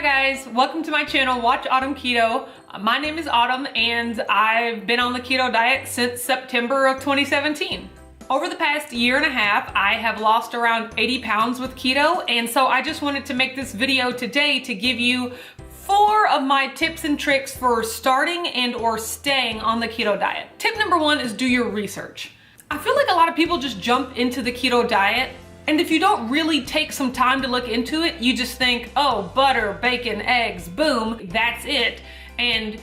guys, welcome to my channel, Watch Autumn Keto. My name is Autumn and I've been on the keto diet since September of 2017. Over the past year and a half, I have lost around 80 pounds with keto, and so I just wanted to make this video today to give you 4 of my tips and tricks for starting and or staying on the keto diet. Tip number 1 is do your research. I feel like a lot of people just jump into the keto diet, and if you don't really take some time to look into it, you just think, oh, butter, bacon, eggs, boom, that's it. And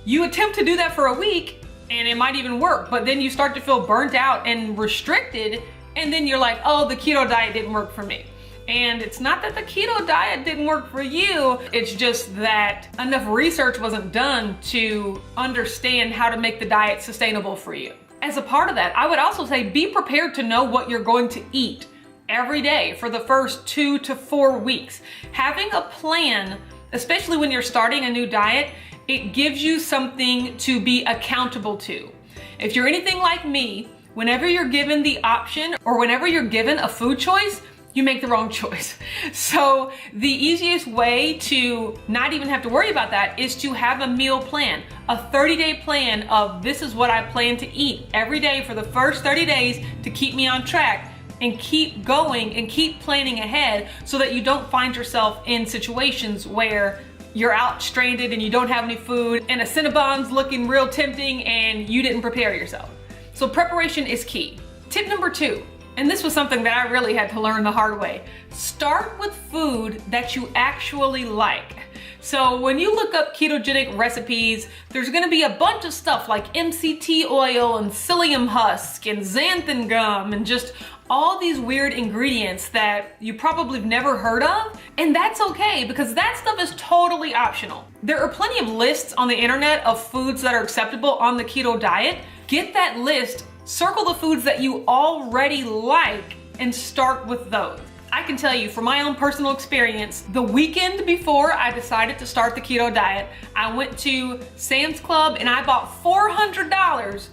you attempt to do that for a week and it might even work, but then you start to feel burnt out and restricted, and then you're like, oh, the keto diet didn't work for me. And it's not that the keto diet didn't work for you, it's just that enough research wasn't done to understand how to make the diet sustainable for you. As a part of that, I would also say be prepared to know what you're going to eat every day for the first 2 to 4 weeks. Having a plan, especially when you're starting a new diet, it gives you something to be accountable to. If you're anything like me, whenever you're given the option or whenever you're given a food choice, you make the wrong choice. So the easiest way to not even have to worry about that is to have a meal plan, a 30-day plan of this is what I plan to eat every day for the first 30 days to keep me on track, and keep going and keep planning ahead so that you don't find yourself in situations where you're out stranded and you don't have any food and a Cinnabon's looking real tempting and you didn't prepare yourself. So preparation is key. Tip number 2, and this was something that I really had to learn the hard way. Start with food that you actually like. So when you look up ketogenic recipes, there's gonna be a bunch of stuff like MCT oil and psyllium husk and xanthan gum and just all these weird ingredients that you probably have never heard of. And that's okay, because that stuff is totally optional. There are plenty of lists on the internet of foods that are acceptable on the keto diet. Get that list, circle the foods that you already like, and start with those. I can tell you from my own personal experience, the weekend before I decided to start the keto diet, I went to Sam's Club and I bought $400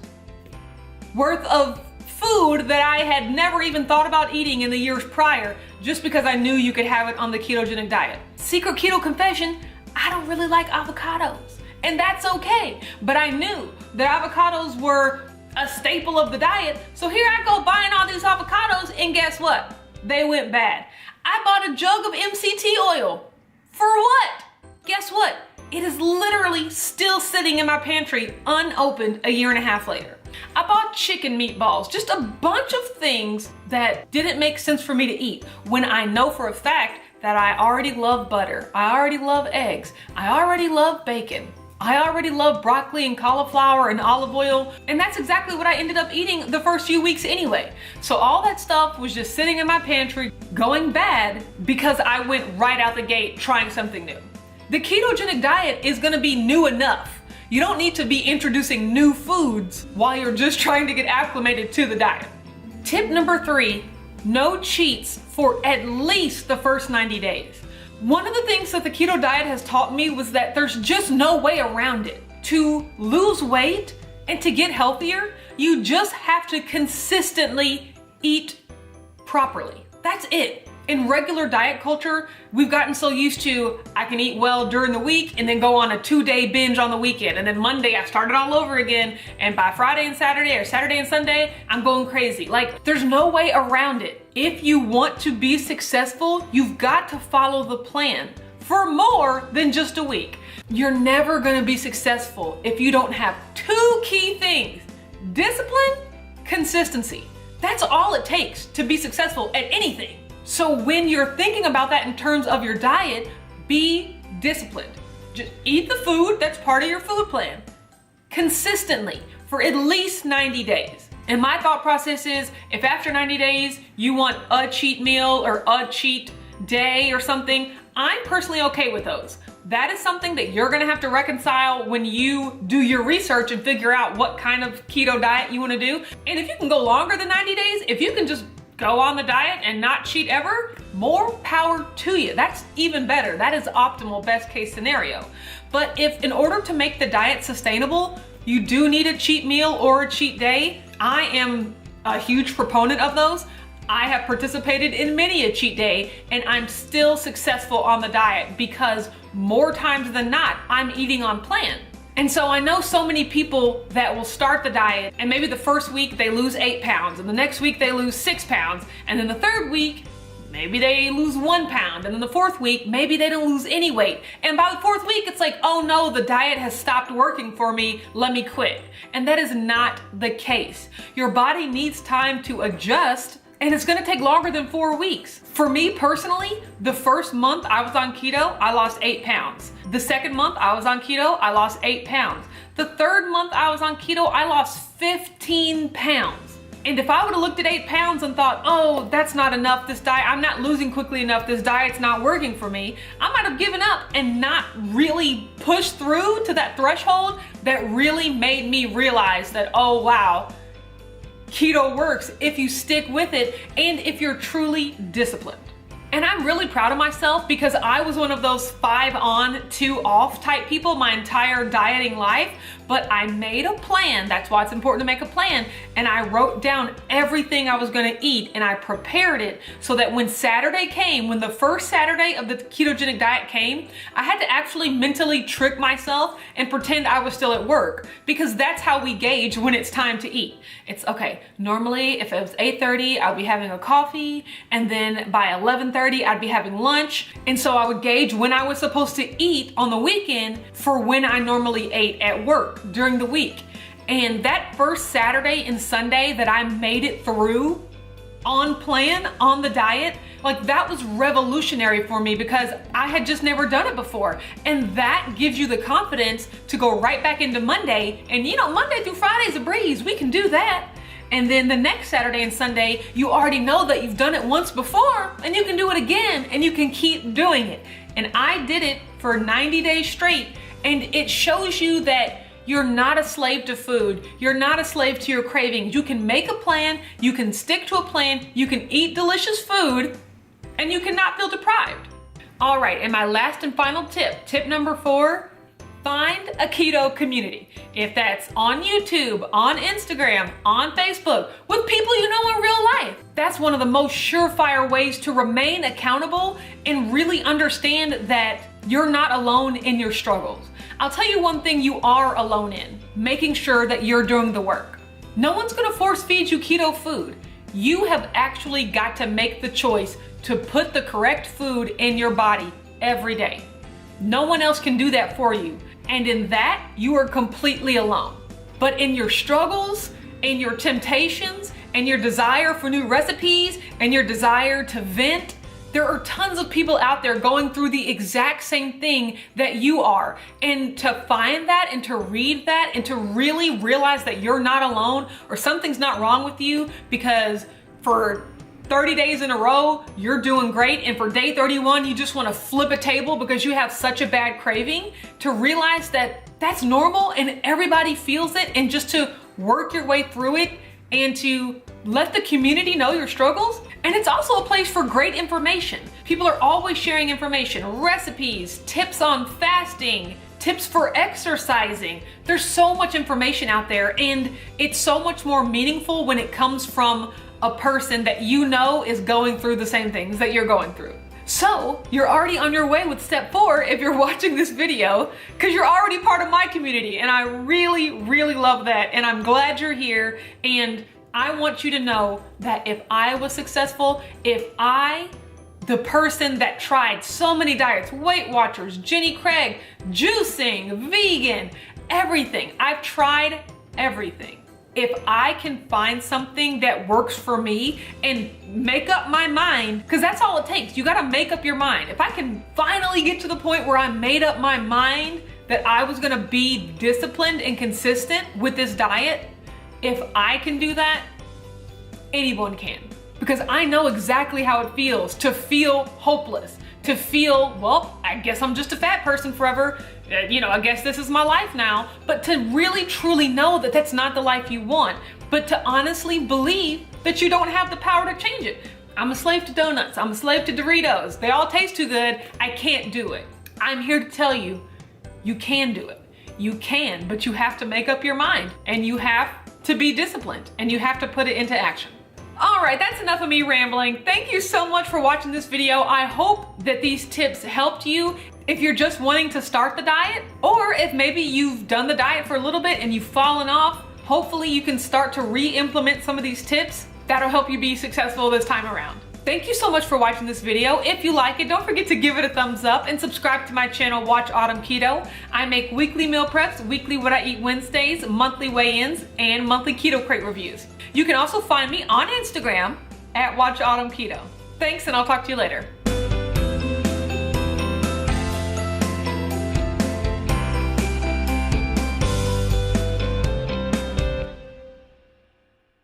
worth of food that I had never even thought about eating in the years prior, just because I knew you could have it on the ketogenic diet. Secret keto confession, I don't really like avocados, and that's okay. But I knew that avocados were a staple of the diet, so here I go buying all these avocados, and guess what? They went bad. I bought a jug of MCT oil. For what? Guess what? It is literally still sitting in my pantry unopened a year and a half later. I bought chicken meatballs, just a bunch of things that didn't make sense for me to eat when I know for a fact that I already love butter, I already love eggs, I already love bacon, I already love broccoli and cauliflower and olive oil, and that's exactly what I ended up eating the first few weeks anyway. So all that stuff was just sitting in my pantry going bad because I went right out the gate trying something new. The ketogenic diet is gonna be new enough. You don't need to be introducing new foods while you're just trying to get acclimated to the diet. Tip number 3, no cheats for at least the first 90 days. One of the things that the keto diet has taught me was that there's just no way around it. To lose weight and to get healthier, you just have to consistently eat properly. That's it. In regular diet culture, we've gotten so used to, I can eat well during the week and then go on a 2-day binge on the weekend. And then Monday I start it all over again. And by Friday and Saturday or Saturday and Sunday, I'm going crazy. Like, there's no way around it. If you want to be successful, you've got to follow the plan for more than just a week. You're never gonna be successful if you don't have 2 key things: discipline, consistency. That's all it takes to be successful at anything. So when you're thinking about that in terms of your diet, be disciplined. Just eat the food that's part of your food plan consistently for at least 90 days. And my thought process is, if after 90 days you want a cheat meal or a cheat day or something, I'm personally okay with those. That is something that you're gonna have to reconcile when you do your research and figure out what kind of keto diet you wanna do. And if you can go longer than 90 days, if you can just go on the diet and not cheat ever, more power to you. That's even better. That is optimal, best case scenario. But if in order to make the diet sustainable, you do need a cheat meal or a cheat day, I am a huge proponent of those. I have participated in many a cheat day and I'm still successful on the diet because more times than not, I'm eating on plan. And so I know so many people that will start the diet and maybe the first week they lose 8 pounds and the next week they lose 6 pounds. And then the third week, maybe they lose 1 pound. And then the fourth week, maybe they don't lose any weight. And by the fourth week, it's like, oh no, the diet has stopped working for me. Let me quit. And that is not the case. Your body needs time to adjust, and it's gonna take longer than 4 weeks. For me personally, the first month I was on keto, I lost 8 pounds. The second month I was on keto, I lost 8 pounds. The third month I was on keto, I lost 15 pounds. And if I would have looked at 8 pounds and thought, oh, that's not enough, this diet, I'm not losing quickly enough, this diet's not working for me, I might have given up and not really pushed through to that threshold that really made me realize that, oh wow, keto works if you stick with it and if you're truly disciplined. And I'm really proud of myself because I was one of those 5 on, 2 off type people my entire dieting life, but I made a plan. That's why it's important to make a plan. And I wrote down everything I was gonna eat and I prepared it so that when Saturday came, when the first Saturday of the ketogenic diet came, I had to actually mentally trick myself and pretend I was still at work, because that's how we gauge when it's time to eat. It's okay, normally if it was 8:30, I'd be having a coffee, and then by 11:30, I'd be having lunch. And so I would gauge when I was supposed to eat on the weekend for when I normally ate at work during the week. And that first Saturday and Sunday that I made it through on plan, on the diet, like that was revolutionary for me because I had just never done it before. And that gives you the confidence to go right back into Monday. And you know, Monday through Friday's a breeze, we can do that. And then the next Saturday and Sunday, you already know that you've done it once before and you can do it again and you can keep doing it. And I did it for 90 days straight, and it shows you that you're not a slave to food. You're not a slave to your cravings. You can make a plan, you can stick to a plan, you can eat delicious food, and you cannot feel deprived. All right, and my last and final tip number 4, find a keto community. If that's on YouTube, on Instagram, on Facebook, with people you know in real life. That's one of the most surefire ways to remain accountable and really understand that you're not alone in your struggles. I'll tell you one thing you are alone in, making sure that you're doing the work. No one's gonna force feed you keto food. You have actually got to make the choice to put the correct food in your body every day. No one else can do that for you. And in that, you are completely alone. But in your struggles, in your temptations, and your desire for new recipes, and your desire to vent, there are tons of people out there going through the exact same thing that you are. And to find that and to read that and to really realize that you're not alone or something's not wrong with you because for 30 days in a row, you're doing great, and for day 31, you just wanna flip a table because you have such a bad craving, to realize that that's normal and everybody feels it, and just to work your way through it and to let the community know your struggles. And it's also a place for great information. People are always sharing information, recipes, tips on fasting, tips for exercising. There's so much information out there, and it's so much more meaningful when it comes from a person that you know is going through the same things that you're going through. So you're already on your way with step 4 if you're watching this video, because you're already part of my community, and I really, really love that, and I'm glad you're here. And I want you to know that if I was successful, if I, the person that tried so many diets, Weight Watchers, Jenny Craig, juicing, vegan, everything, I've tried everything. If I can find something that works for me and make up my mind, because that's all it takes. You gotta make up your mind. If I can finally get to the point where I made up my mind that I was gonna be disciplined and consistent with this diet, if I can do that, anyone can. Because I know exactly how it feels to feel hopeless, to feel, well, I guess I'm just a fat person forever. You know, I guess this is my life now. But to really truly know that that's not the life you want, but to honestly believe that you don't have the power to change it. I'm a slave to donuts. I'm a slave to Doritos. They all taste too good. I can't do it. I'm here to tell you, you can do it. You can, but you have to make up your mind, and you have to be disciplined, and you have to put it into action. All right, that's enough of me rambling. Thank you so much for watching this video. I hope that these tips helped you if you're just wanting to start the diet, or if maybe you've done the diet for a little bit and you've fallen off. Hopefully you can start to re-implement some of these tips. That'll help you be successful this time around. Thank you so much for watching this video. If you like it, don't forget to give it a thumbs up and subscribe to my channel, Watch Autumn Keto. I make weekly meal preps, weekly what I eat Wednesdays, monthly weigh-ins, and monthly keto crate reviews. You can also find me on Instagram at Watch Autumn Keto. Thanks, and I'll talk to you later.